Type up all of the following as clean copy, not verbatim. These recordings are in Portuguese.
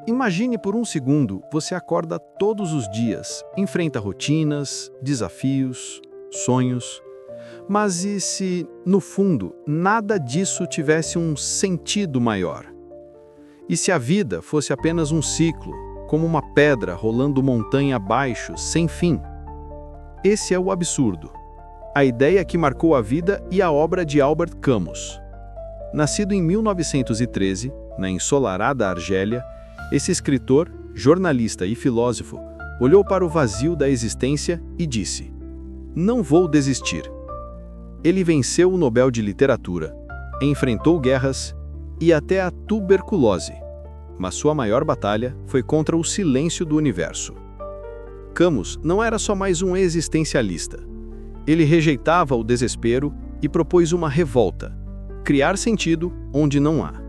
Imagine por um segundo, você acorda todos os dias, enfrenta rotinas, desafios, sonhos. Mas e se, no fundo, nada disso tivesse um sentido maior? E se a vida fosse apenas um ciclo, como uma pedra rolando montanha abaixo, sem fim? Esse é o absurdo. A ideia que marcou a vida e a obra de Albert Camus. Nascido em 1913, na ensolarada Argélia, esse escritor, jornalista e filósofo olhou para o vazio da existência e disse: "Não vou desistir." Ele venceu o Nobel de Literatura, enfrentou guerras e até a tuberculose, mas sua maior batalha foi contra o silêncio do universo. Camus não era só mais um existencialista. Ele rejeitava o desespero e propôs uma revolta: criar sentido onde não há.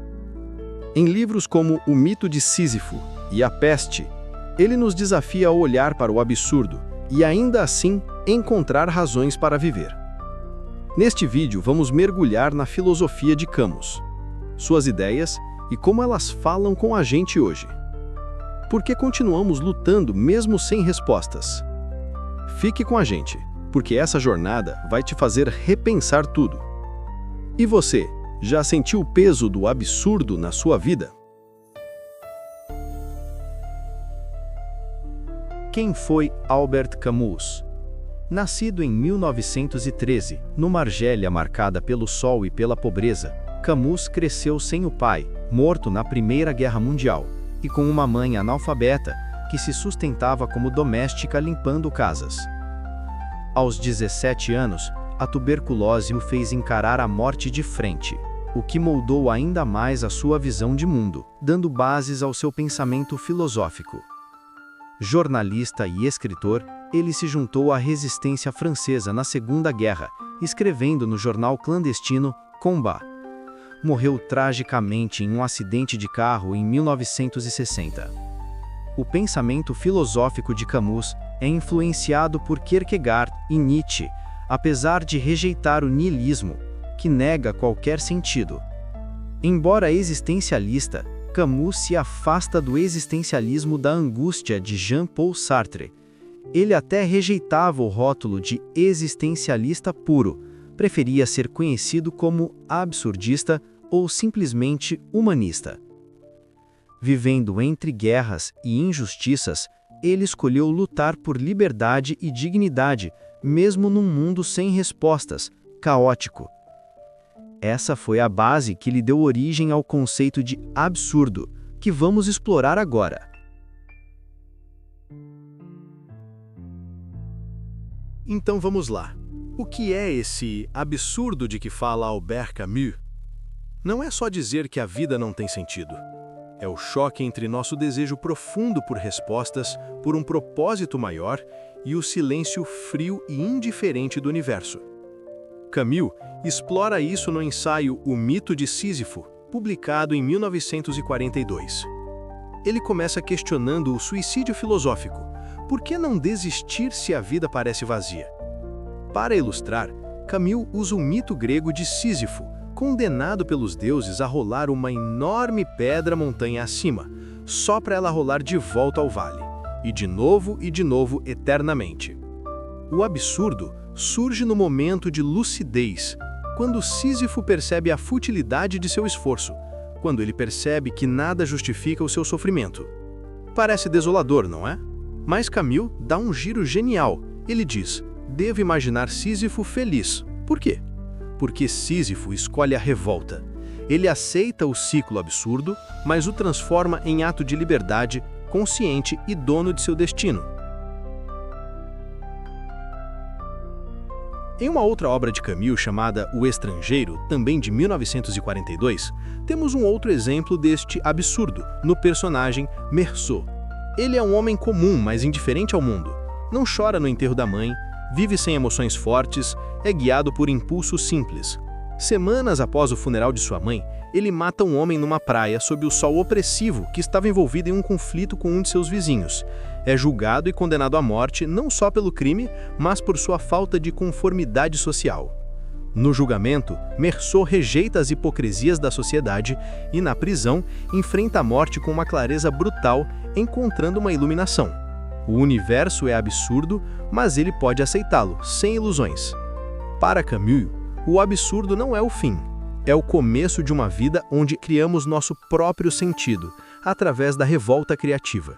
Em livros como O Mito de Sísifo e A Peste, ele nos desafia a olhar para o absurdo e ainda assim encontrar razões para viver. Neste vídeo vamos mergulhar na filosofia de Camus, suas ideias e como elas falam com a gente hoje. Por que continuamos lutando mesmo sem respostas? Fique com a gente, porque essa jornada vai te fazer repensar tudo. E você, já sentiu o peso do absurdo na sua vida? Quem foi Albert Camus? Nascido em 1913, numa Argélia marcada pelo sol e pela pobreza, Camus cresceu sem o pai, morto na Primeira Guerra Mundial, e com uma mãe analfabeta que se sustentava como doméstica limpando casas. Aos 17 anos, a tuberculose o fez encarar a morte de frente, o que moldou ainda mais a sua visão de mundo, dando bases ao seu pensamento filosófico. Jornalista e escritor, ele se juntou à resistência francesa na Segunda Guerra, escrevendo no jornal clandestino Combat. Morreu tragicamente em um acidente de carro em 1960. O pensamento filosófico de Camus é influenciado por Kierkegaard e Nietzsche, apesar de rejeitar o niilismo, que nega qualquer sentido. Embora existencialista, Camus se afasta do existencialismo da angústia de Jean-Paul Sartre. Ele até rejeitava o rótulo de existencialista puro, preferia ser conhecido como absurdista ou simplesmente humanista. Vivendo entre guerras e injustiças, ele escolheu lutar por liberdade e dignidade, mesmo num mundo sem respostas, caótico. Essa foi a base que lhe deu origem ao conceito de absurdo, que vamos explorar agora. Então vamos lá. O que é esse absurdo de que fala Albert Camus? Não é só dizer que a vida não tem sentido. É o choque entre nosso desejo profundo por respostas, por um propósito maior, e o silêncio frio e indiferente do universo. Camus explora isso no ensaio O Mito de Sísifo, publicado em 1942. Ele começa questionando o suicídio filosófico. Por que não desistir se a vida parece vazia? Para ilustrar, Camus usa o mito grego de Sísifo, condenado pelos deuses a rolar uma enorme pedra montanha acima, só para ela rolar de volta ao vale, e de novo eternamente. O absurdo surge no momento de lucidez, quando Sísifo percebe a futilidade de seu esforço, quando ele percebe que nada justifica o seu sofrimento. Parece desolador, não é? Mas Camus dá um giro genial. Ele diz: devo imaginar Sísifo feliz. Por quê? Porque Sísifo escolhe a revolta. Ele aceita o ciclo absurdo, mas o transforma em ato de liberdade, consciente e dono de seu destino. Em uma outra obra de Camus chamada O Estrangeiro, também de 1942, temos um outro exemplo deste absurdo, no personagem Meursault. Ele é um homem comum, mas indiferente ao mundo. Não chora no enterro da mãe, vive sem emoções fortes, é guiado por impulsos simples. Semanas após o funeral de sua mãe, ele mata um homem numa praia sob o sol opressivo que estava envolvido em um conflito com um de seus vizinhos. É julgado e condenado à morte não só pelo crime, mas por sua falta de conformidade social. No julgamento, Meursault rejeita as hipocrisias da sociedade e, na prisão, enfrenta a morte com uma clareza brutal, encontrando uma iluminação. O universo é absurdo, mas ele pode aceitá-lo, sem ilusões. Para Camus, o absurdo não é o fim. É o começo de uma vida onde criamos nosso próprio sentido, através da revolta criativa.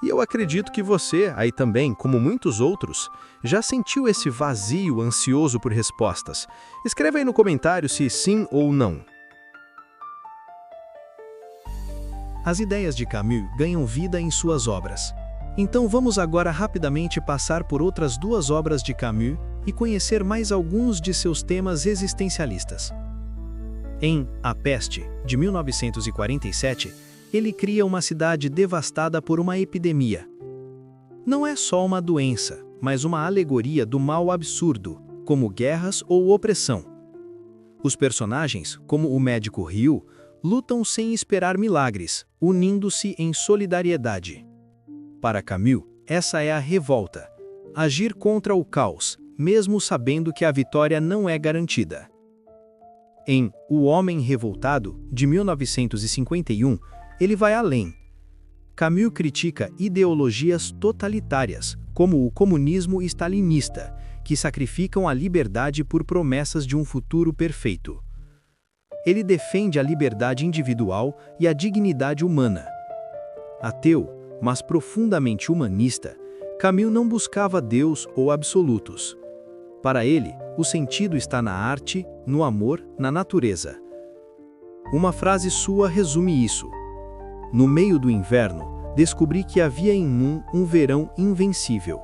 E eu acredito que você, aí também, como muitos outros, já sentiu esse vazio ansioso por respostas. Escreva aí no comentário se sim ou não. As ideias de Camus ganham vida em suas obras. Então vamos agora rapidamente passar por outras duas obras de Camus e conhecer mais alguns de seus temas existencialistas. Em A Peste, de 1947, ele cria uma cidade devastada por uma epidemia. Não é só uma doença, mas uma alegoria do mal absurdo, como guerras ou opressão. Os personagens, como o médico Ryu, lutam sem esperar milagres, unindo-se em solidariedade. Para Camus, essa é a revolta. Agir contra o caos, mesmo sabendo que a vitória não é garantida. Em O Homem Revoltado, de 1951, ele vai além. Camus critica ideologias totalitárias, como o comunismo stalinista, que sacrificam a liberdade por promessas de um futuro perfeito. Ele defende a liberdade individual e a dignidade humana. Ateu, mas profundamente humanista, Camus não buscava Deus ou absolutos. Para ele, o sentido está na arte, no amor, na natureza. Uma frase sua resume isso. No meio do inverno, descobri que havia em mim um verão invencível.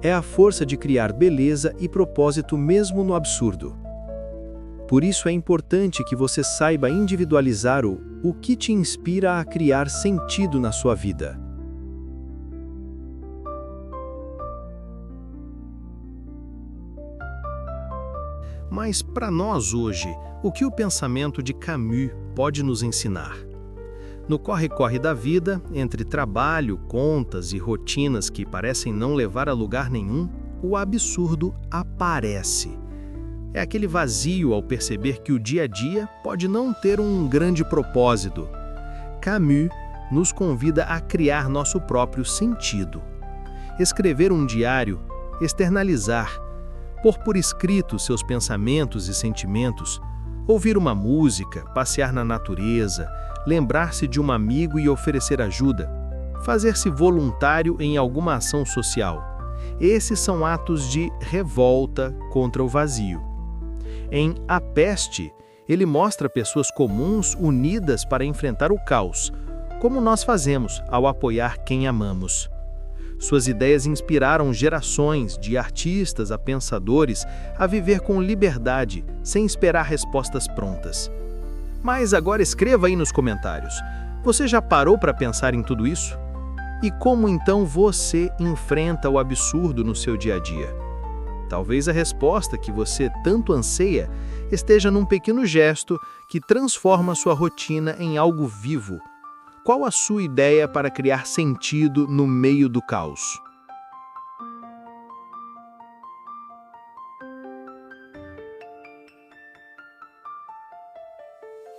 É a força de criar beleza e propósito mesmo no absurdo. Por isso é importante que você saiba individualizar o que te inspira a criar sentido na sua vida. Mas para nós hoje, o que o pensamento de Camus pode nos ensinar? No corre-corre da vida, entre trabalho, contas e rotinas que parecem não levar a lugar nenhum, o absurdo aparece. É aquele vazio ao perceber que o dia a dia pode não ter um grande propósito. Camus nos convida a criar nosso próprio sentido. Escrever um diário, externalizar, pôr por escrito seus pensamentos e sentimentos, ouvir uma música, passear na natureza, lembrar-se de um amigo e oferecer ajuda, fazer-se voluntário em alguma ação social. Esses são atos de revolta contra o vazio. Em A Peste, ele mostra pessoas comuns unidas para enfrentar o caos, como nós fazemos ao apoiar quem amamos. Suas ideias inspiraram gerações, de artistas a pensadores, a viver com liberdade, sem esperar respostas prontas. Mas agora escreva aí nos comentários, você já parou para pensar em tudo isso? E como então você enfrenta o absurdo no seu dia a dia? Talvez a resposta que você tanto anseia esteja num pequeno gesto que transforma sua rotina em algo vivo. Qual a sua ideia para criar sentido no meio do caos?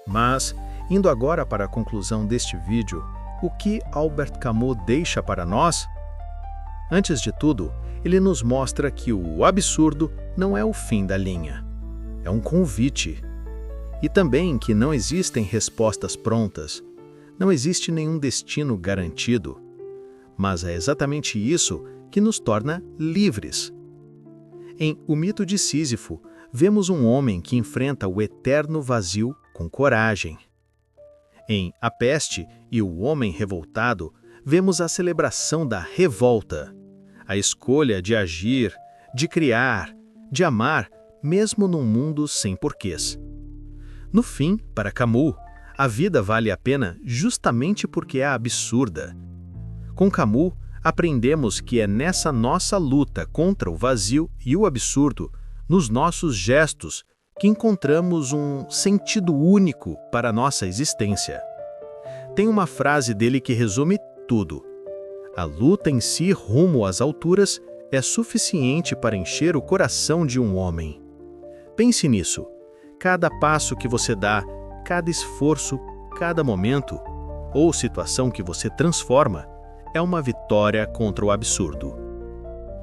Mas, indo agora para a conclusão deste vídeo, o que Albert Camus deixa para nós? Antes de tudo, ele nos mostra que o absurdo não é o fim da linha. É um convite. E também que não existem respostas prontas. Não existe nenhum destino garantido, mas é exatamente isso que nos torna livres. Em O Mito de Sísifo, vemos um homem que enfrenta o eterno vazio com coragem. Em A Peste e O Homem Revoltado, vemos a celebração da revolta, a escolha de agir, de criar, de amar, mesmo num mundo sem porquês. No fim, para Camus, a vida vale a pena justamente porque é absurda. Com Camus, aprendemos que é nessa nossa luta contra o vazio e o absurdo, nos nossos gestos, que encontramos um sentido único para a nossa existência. Tem uma frase dele que resume tudo. A luta em si rumo às alturas é suficiente para encher o coração de um homem. Pense nisso. Cada passo que você dá, cada esforço, cada momento ou situação que você transforma é uma vitória contra o absurdo.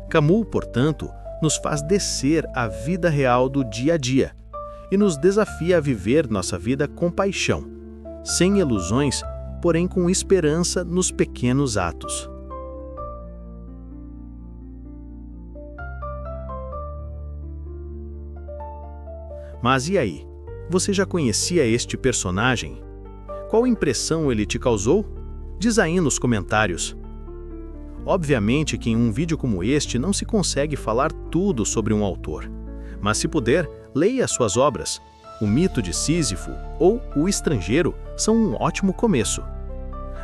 Camus, portanto, nos faz descer à vida real do dia a dia e nos desafia a viver nossa vida com paixão, sem ilusões, porém com esperança nos pequenos atos. Mas e aí? Você já conhecia este personagem? Qual impressão ele te causou? Diz aí nos comentários. Obviamente que em um vídeo como este não se consegue falar tudo sobre um autor, mas se puder, leia suas obras. O Mito de Sísifo ou O Estrangeiro são um ótimo começo.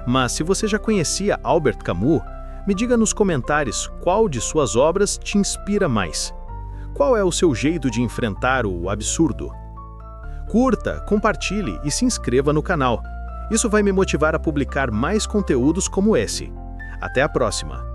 Mas se você já conhecia Albert Camus, me diga nos comentários qual de suas obras te inspira mais. Qual é o seu jeito de enfrentar o absurdo? Curta, compartilhe e se inscreva no canal. Isso vai me motivar a publicar mais conteúdos como esse. Até a próxima!